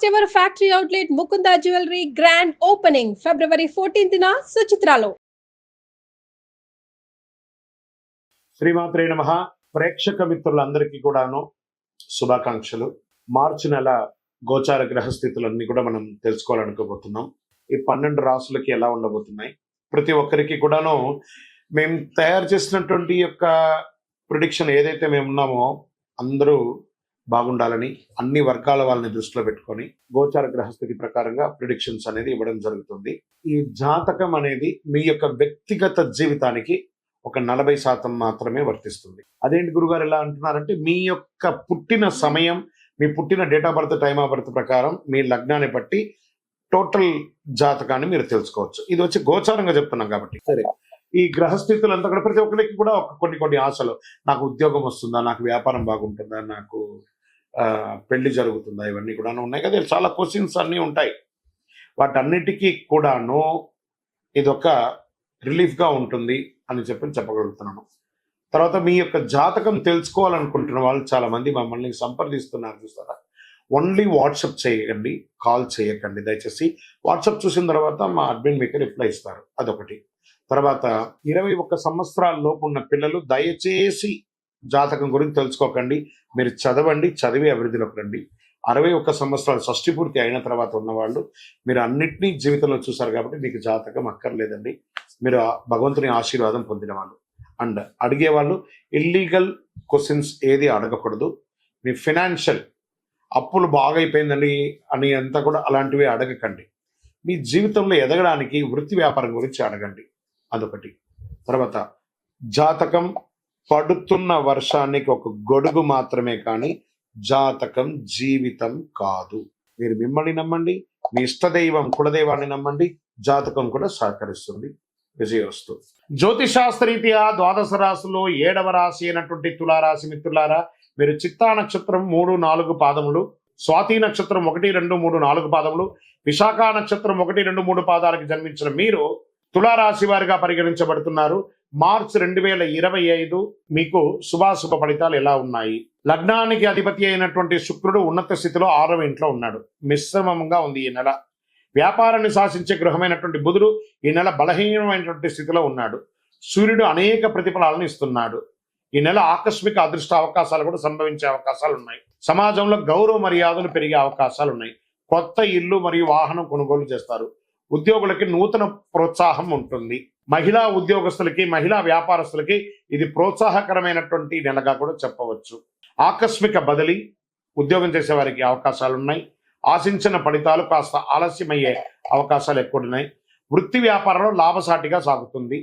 First ever factory outlet Mukunda Jewelry grand opening February 14th na Suchitralo. శ్రీమాత్రే నమః. ప్రేక్షక మిత్రులందరికీ కూడాను శుభాకాంక్షలు. మార్చి నెల గోచార గ్రహస్థితులన్నీ కూడా మనం తెలుసుకోవాలనుకోబోతున్నాం. ఈ 12 రాసులకి ఎలా ఉండబోతున్నాయి, ప్రతి ఒక్కరికి కూడాను మేము తయారు చేసినటువంటి యొక్క ప్రిడిక్షన్ ఏదైతే మేము ఉన్నామో అందరూ బాగుండాలని అన్ని వర్గాల వాళ్ళని దృష్టిలో పెట్టుకొని గోచార గ్రహస్థితి ప్రకారంగా ప్రిడిక్షన్స్ అనేది ఇవ్వడం జరుగుతుంది. ఈ జాతకం అనేది మీ యొక్క వ్యక్తిగత జీవితానికి ఒక 40% మాత్రమే వర్తిస్తుంది. అదేంటి గురుగారు ఎలా అంటున్నారంటే, మీ యొక్క పుట్టిన సమయం, మీ పుట్టిన date of birth, time of birth ప్రకారం మీ లగ్నాన్ని బట్టి టోటల్ జాతకాన్ని మీరు తెలుసుకోవచ్చు. ఇది వచ్చి గోచారంగా చెప్తున్నాం కాబట్టి. సరే, ఈ గ్రహస్థితులంతా కూడా ప్రతి ఒక్కరికి కూడా కొన్ని ఆశలు, నాకు ఉద్యోగం వస్తుందా, నాకు వ్యాపారం బాగుంటుందా, నాకు పెళ్లి జరుగుతుందా, ఇవన్నీ కూడా ఉన్నాయి కదా. చాలా క్వశ్చన్స్ అన్నీ ఉంటాయి. వాటన్నిటికీ కూడాను ఇదొక రిలీఫ్గా ఉంటుంది అని చెప్పగలుగుతున్నాను. తర్వాత మీ యొక్క జాతకం తెలుసుకోవాలనుకుంటున్న వాళ్ళు చాలా మంది మమ్మల్ని సంప్రదిస్తున్నారు చూస్తారా. ఓన్లీ వాట్సాప్ చేయకండి, కాల్ చేయకండి దయచేసి. వాట్సాప్ చూసిన తర్వాత మా అడ్మిన్ మీకు రిప్లై ఇస్తారు. అదొకటి. తర్వాత 21 సంవత్సరాల లోపు ఉన్న పిల్లలు దయచేసి జాతకం గురించి తెలుసుకోకండి. మీరు చదవండి, చదివి అభివృద్ధిలోకి రండి. 61 సంవత్సరాలు షష్ఠి పూర్తి అయిన తర్వాత ఉన్నవాళ్ళు మీరు అన్నిటినీ జీవితంలో చూసారు కాబట్టి మీకు జాతకం అక్కర్లేదండి. మీరు భగవంతుని ఆశీర్వాదం పొందిన వాళ్ళు. అండ్ అడిగేవాళ్ళు ఇల్లీగల్ క్వశ్చన్స్ ఏది అడగకూడదు. మీ ఫినాన్షియల్ అప్పులు బాగా అయిపోయిందండి అని అంతా కూడా అలాంటివి అడగకండి. మీ జీవితంలో ఎదగడానికి వృత్తి వ్యాపారం గురించి అడగండి. అదొకటి. తర్వాత జాతకం పడుతున్న వర్షానికి ఒక గొడుగు మాత్రమే కానీ జాతకం జీవితం కాదు. మీరు మిమ్మల్ని నమ్మండి, మీ ఇష్టదైవం కులదైవాన్ని నమ్మండి, జాతకం కూడా సహకరిస్తుంది. విజయోస్తు. జ్యోతిషాస్త్రరీత్యా 12 రాశుల్లో 7వ రాశి అయినటువంటి తులారాశి మిత్రులారా, మీరు చిత్తా నక్షత్రం 3, 4 పాదములు, స్వాతి నక్షత్రం 1, 2, 3, 4 పాదములు, విశాఖ నక్షత్రం 1, 2, 3 పాదాలకు జన్మించిన మీరు తులారాశి వారిగా పరిగణించబడుతున్నారు. మార్చి 2025 మీకు శుభాశుభ ఫలితాలు ఎలా ఉన్నాయి? లగ్నానికి అధిపతి అయినటువంటి శుక్రుడు ఉన్నత స్థితిలో 6వ ఇంట్లో ఉన్నాడు. మిశ్రమంగా ఉంది ఈ నెల. వ్యాపారాన్ని శాసించే గృహమైనటువంటి బుధుడు ఈ నెల బలహీనమైనటువంటి స్థితిలో ఉన్నాడు. సూర్యుడు అనేక ప్రతిఫలాలను ఇస్తున్నాడు. ఈ నెల ఆకస్మిక అదృష్ట అవకాశాలు కూడా సంభవించే అవకాశాలు ఉన్నాయి. సమాజంలో గౌరవ మర్యాదలు పెరిగే అవకాశాలు ఉన్నాయి. కొత్త ఇల్లు మరియు వాహనం కొనుగోలు చేస్తారు. ఉద్యోగులకి నూతన ప్రోత్సాహం ఉంటుంది. మహిళా ఉద్యోగస్తులకి, మహిళా వ్యాపారస్తులకి ఇది ప్రోత్సాహకరమైనటువంటి నెలగా కూడా చెప్పవచ్చు. ఆకస్మిక బదిలీ ఉద్యోగం చేసే వారికి అవకాశాలు ఉన్నాయి. ఆశించిన ఫలితాలు కాస్త ఆలస్యమయ్యే అవకాశాలు ఎక్కువ ఉన్నాయి. వృత్తి వ్యాపారంలో లాభసాటిగా సాగుతుంది.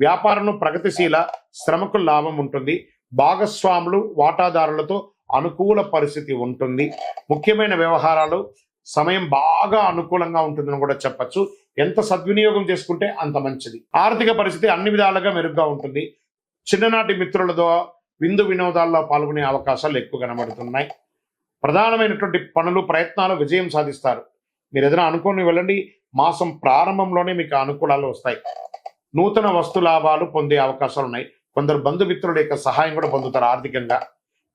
వ్యాపారంలో ప్రగతిశీల, శ్రమకు లాభం ఉంటుంది. భాగస్వాములు, వాటాదారులతో అనుకూల పరిస్థితి ఉంటుంది. ముఖ్యమైన వ్యవహారాలు సమయం బాగా అనుకూలంగా ఉంటుందని కూడా చెప్పచ్చు. ఎంత సద్వినియోగం చేసుకుంటే అంత మంచిది. ఆర్థిక పరిస్థితి అన్ని విధాలుగా మెరుగ్గా ఉంటుంది. చిన్ననాటి మిత్రులతో విందు వినోదాల్లో పాల్గొనే అవకాశాలు ఎక్కువ కనబడుతున్నాయి. ప్రధానమైనటువంటి పనులు, ప్రయత్నాలు విజయం సాధిస్తారు. మీరు ఏదైనా అనుకుని వెళ్ళండి. మాసం ప్రారంభంలోనే మీకు అనుకూలాలు వస్తాయి. నూతన వస్తు లాభాలు పొందే అవకాశాలు ఉన్నాయి. కొందరు బంధుమిత్రుల యొక్క సహాయం కూడా పొందుతారు. ఆర్థికంగా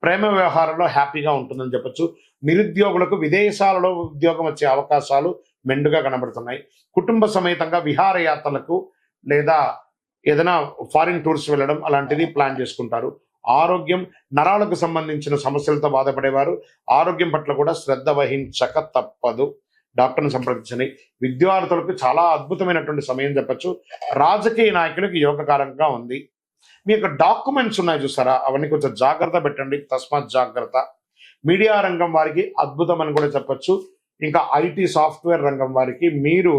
ప్రేమ వ్యవహారంలో హ్యాపీగా ఉంటుందని చెప్పచ్చు. నిరుద్యోగులకు విదేశాలలో ఉద్యోగం వచ్చే అవకాశాలు మెండుగా కనబడుతున్నాయి. కుటుంబ సమేతంగా విహారయాత్రలకు లేదా ఏదైనా ఫారిన్ టూర్స్ వెళ్ళడం అలాంటిది ప్లాన్ చేసుకుంటారు. ఆరోగ్యం, నరాలకు సంబంధించిన సమస్యలతో బాధపడేవారు ఆరోగ్యం పట్ల కూడా శ్రద్ధ వహించక తప్పదు. డాక్టర్ని సంప్రదించండి. విద్యార్థులకు చాలా అద్భుతమైనటువంటి సమయం చెప్పచ్చు. రాజకీయ నాయకులకు యోగకారంగా ఉంది. మీ యొక్క డాక్యుమెంట్స్ ఉన్నాయి చూసారా, అవన్నీ కొంచెం జాగ్రత్త పెట్టండి. తస్మాత్ జాగ్రత్త. మీడియా రంగం వారికి అద్భుతం అని కూడా చెప్పచ్చు. ఇంకా ఐటీ సాఫ్ట్వేర్ రంగం వారికి మీరు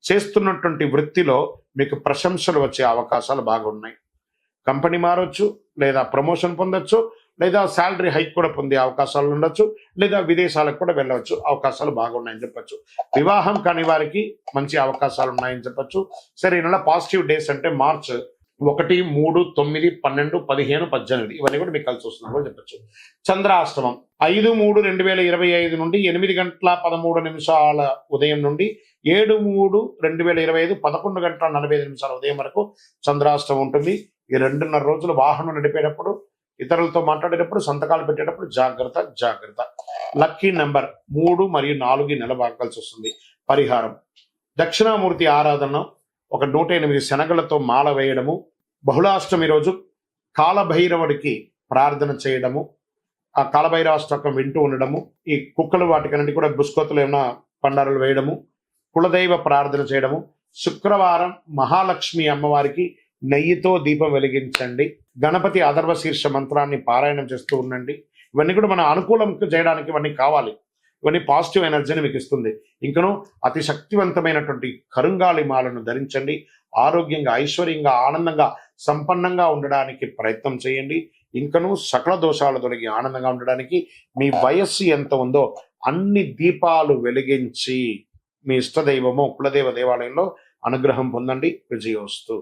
చేస్తున్నటువంటి వృత్తిలో మీకు ప్రశంసలు వచ్చే అవకాశాలు బాగున్నాయి. కంపెనీ మారొచ్చు, లేదా ప్రమోషన్ పొందొచ్చు, లేదా శాలరీ హైక్ కూడా పొందే అవకాశాలు ఉండొచ్చు, లేదా విదేశాలకు కూడా వెళ్ళవచ్చు. అవకాశాలు బాగున్నాయని చెప్పచ్చు. వివాహం కాని వారికి మంచి అవకాశాలు ఉన్నాయని చెప్పచ్చు. సరే, ఈ నెల పాజిటివ్ డేస్ అంటే మార్చ్ 1, 3, 9, 12, 15, 18 ఇవన్నీ కూడా మీకు కలిసి వస్తున్నాయి కూడా చెప్పచ్చు. చంద్రాష్టమం 5/3/2025 నుండి 8:13 ఉదయం నుండి 7/3/2025 11:45 ఉదయం వరకు చంద్రాష్టమం ఉంటుంది. ఈ 2.5 రోజులు వాహనం నడిపేటప్పుడు ఇతరులతో మాట్లాడేటప్పుడు, సంతకాలు పెట్టేటప్పుడు జాగ్రత్త జాగ్రత్త. లక్కీ నెంబర్ 3 మరియు 4 ఈ నెల వాగాల్సి వస్తుంది. పరిహారం: దక్షిణామూర్తి ఆరాధన, ఒక 108 శనగలతో మాల వేయడము, బహుళాష్టమి రోజు కాలభైరవుడికి ప్రార్థన చేయడము, ఆ కాలభైరవాష్టకం వింటూ ఉండడము, ఈ కుక్కలు వాటికన్నిటి కూడా బుస్కోతులు ఏమైనా పండారులు వేయడము, కులదైవ ప్రార్థన చేయడము, శుక్రవారం మహాలక్ష్మి అమ్మవారికి నెయ్యితో దీపం వెలిగించండి, గణపతి అథర్వ శీర్ష మంత్రాన్ని పారాయణం చేస్తూ ఉండండి. ఇవన్నీ కూడా మన అనుకూలం చేయడానికి ఇవన్నీ కావాలి. ఇవన్నీ పాజిటివ్ ఎనర్జీని మీకు ఇస్తుంది. ఇంకను అతి శక్తివంతమైనటువంటి కరుంగాలి మాలను ధరించండి. ఆరోగ్యంగా, ఐశ్వర్యంగా, ఆనందంగా, సంపన్నంగా ఉండడానికి ప్రయత్నం చేయండి. ఇంకను సకల దోషాలు తొలగి ఆనందంగా ఉండడానికి మీ వయస్సు ఎంత ఉందో అన్ని దీపాలు వెలిగించి మీ ఇష్టదైవమో కులదేవ దేవాలయంలో అనుగ్రహం పొందండి. విజయోస్తు.